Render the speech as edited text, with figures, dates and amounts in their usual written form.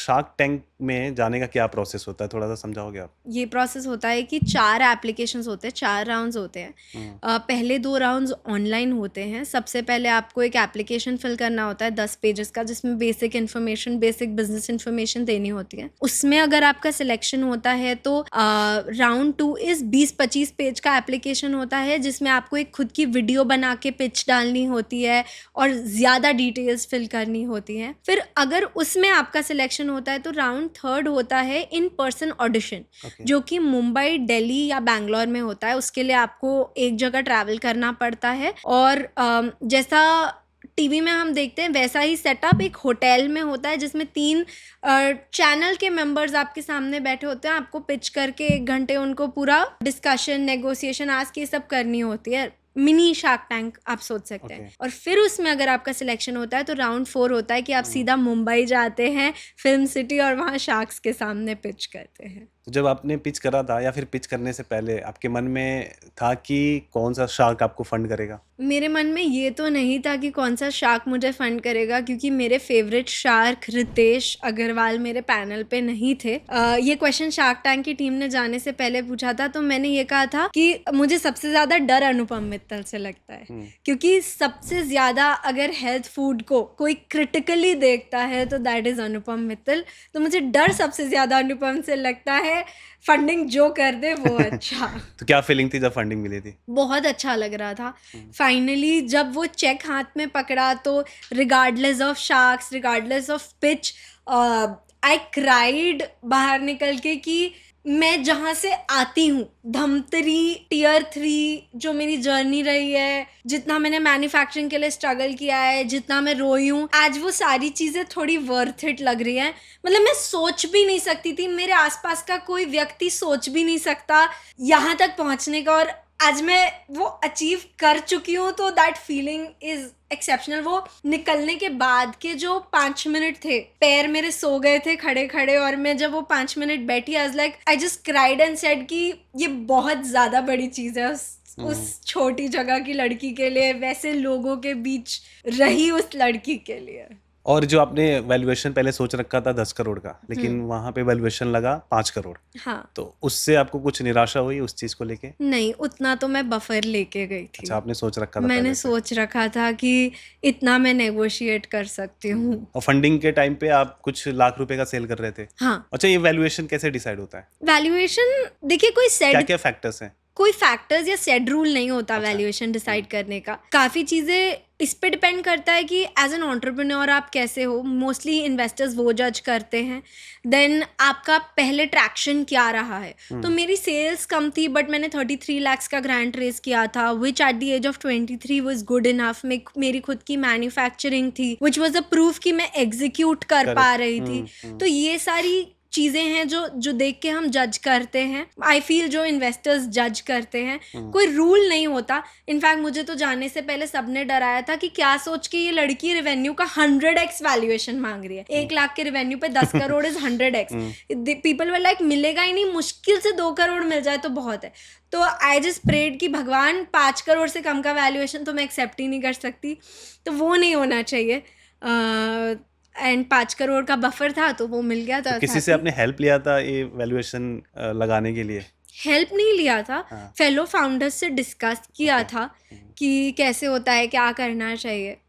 Shark tank में जाने का क्या प्रोसेस होता है, थोड़ा सा समझाओगे आप? ये प्रोसेस होता है कि 4 एप्लीकेशंस होते हैं, 4 राउंड्स होते हैं। पहले 2 राउंड्स ऑनलाइन होते हैं। सबसे पहले आपको एक एप्लीकेशन फिल करना होता है 10 पेजेस का, जिसमें basic information, basic business information देनी होती है। उसमें अगर आपका सिलेक्शन होता है तो राउंड 2 इस 20-25 पेज का एप्लीकेशन होता है, जिसमें आपको एक खुद की वीडियो बना के पिच डालनी होती है और ज़्यादा डिटेल्स फिल करनी होती हैं। फिर अगर उसमें आपका सिलेक्शन होता है तो राउंड 3 होता है इन पर्सन ऑडिशन, ओके। जो कि मुंबई, दिल्ली या बैंगलोर में होता है। उसके लिए आपको एक जगह ट्रैवल करना पड़ता है और जैसा टीवी में हम देखते हैं वैसा ही सेटअप एक होटल में होता है, जिसमें 3 चैनल के मेंबर्स आपके सामने बैठे होते हैं। आपको पिच करके 1 घंटे उनको पूरा डिस्कशन, नेगोशिएशन, आस्क ये सब करनी होती है। मिनी शार्क टैंक आप सोच सकते हैं। ओके। और फिर उसमें अगर आपका सिलेक्शन होता है तो राउंड 4 होता है कि आप सीधा मुंबई जाते हैं, फिल्म सिटी, और वहाँ शार्क्स के सामने पिच करते हैं। तो जब आपने पिच करा था या फिर पिच करने से पहले आपके मन में था कि कौन सा शार्क आपको फंड करेगा? मेरे मन में ये तो नहीं था कि कौन सा शार्क मुझे फंड करेगा, क्योंकि मेरे फेवरेट शार्क रितेश अग्रवाल मेरे पैनल पे नहीं थे। ये क्वेश्चन शार्क टैंक की टीम ने जाने से पहले पूछा था, तो मैंने ये कहा था कि मुझे सबसे ज़्यादा डर अनुपम मित्तल से लगता है, क्योंकि सबसे ज़्यादा अगर हेल्थ फूड को कोई क्रिटिकली देखता है तो दैट इज़ अनुपम मित्तल। तो मुझे डर सबसे ज़्यादा अनुपम से लगता है। फंडिंग जो कर दे वो अच्छा। तो क्या फीलिंग थी जब फंडिंग मिली थी? बहुत अच्छा लग रहा था। फाइनली जब वो चेक हाथ में पकड़ा तो regardless of sharks, regardless of pitch, I cried बाहर निकल के कि मैं जहाँ से आती हूँ, धमतरी टियर 3 जो मेरी जर्नी रही है, जितना मैंने मैन्युफैक्चरिंग के लिए स्ट्रगल किया है, जितना मैं रोई हूँ, आज वो सारी चीज़ें थोड़ी वर्थ इट लग रही हैं। मतलब मैं सोच भी नहीं सकती थी, मेरे आसपास का कोई व्यक्ति सोच भी नहीं सकता यहाँ तक पहुँचने का, और आज मैं वो अचीव कर चुकी हूँ। तो दैट फीलिंग इज एक्सेप्शनल। वो निकलने के बाद के जो 5 मिनट थे, पैर मेरे सो गए थे खड़े खड़े, और मैं जब वो 5 मिनट बैठी, I was like, I just cried and said कि ये बहुत ज़्यादा बड़ी चीज़ है उस छोटी जगह की लड़की के लिए, वैसे लोगों के बीच रही उस लड़की के लिए। और जो आपने वैल्यूएशन पहले सोच रखा था 10 करोड़ का, लेकिन वहां पे वैल्यूएशन लगा 5 करोड़। हाँ। तो उससे आपको कुछ निराशा हुई उस चीज को लेके? नहीं, उतना तो मैं बफर लेके गई थी। अच्छा, आपने सोच रखा था मैंने पहले से। सोच रखा था कि इतना मैं नेगोशिएट कर सकती हूँ। और फंडिंग के टाइम पे आप कुछ लाख रुपए का सेल कर रहे थे। हाँ। अच्छा, ये वैल्यूएशन कैसे डिसाइड होता है? वैल्यूएशन देखिए, कोई क्या सेट क्या फैक्टर्स हैं? कोई फैक्टर्स या सेट रूल नहीं होता अच्छा। वैल्यूएशन डिसाइड करने का। काफ़ी चीज़ें इस पे डिपेंड करता है कि एज एन एंटरप्रेन्योर आप कैसे हो। मोस्टली इन्वेस्टर्स वो जज करते हैं। देन आपका पहले ट्रैक्शन क्या रहा है। तो मेरी सेल्स कम थी, बट मैंने 33 लाख का ग्रांट रेज किया था, which at the age of 23 was good enough. मेरी खुद की मैन्युफैक्चरिंग थी, विच वाज अ प्रूफ कि मैं एग्जीक्यूट कर पा रही थी। तो ये सारी चीज़ें हैं जो देख के हम जज करते हैं। आई फील जो इन्वेस्टर्स जज करते हैं, कोई रूल नहीं होता। इनफैक्ट मुझे तो जाने से पहले सबने डराया था कि क्या सोच के ये लड़की रेवेन्यू का 100x वैल्यूएशन मांग रही है। 1 लाख के रेवेन्यू पे 10 crore is 100x। People were like, मिलेगा ही नहीं, मुश्किल से 2 करोड़ मिल जाए तो बहुत है। तो आई जस्ट प्रेड कि भगवान 5 करोड़ से कम का वैल्यूएशन तो मैं एक्सेप्ट ही नहीं कर सकती, तो वो नहीं होना चाहिए। एंड 5 करोड़ का बफर था तो वो मिल गया था। तो किसी से आपने हेल्प लिया था ये वैल्यूएशन लगाने के लिए? हेल्प नहीं लिया था, फेलो फाउंडर्स से डिस्कस किया था कि कैसे होता है, क्या करना चाहिए।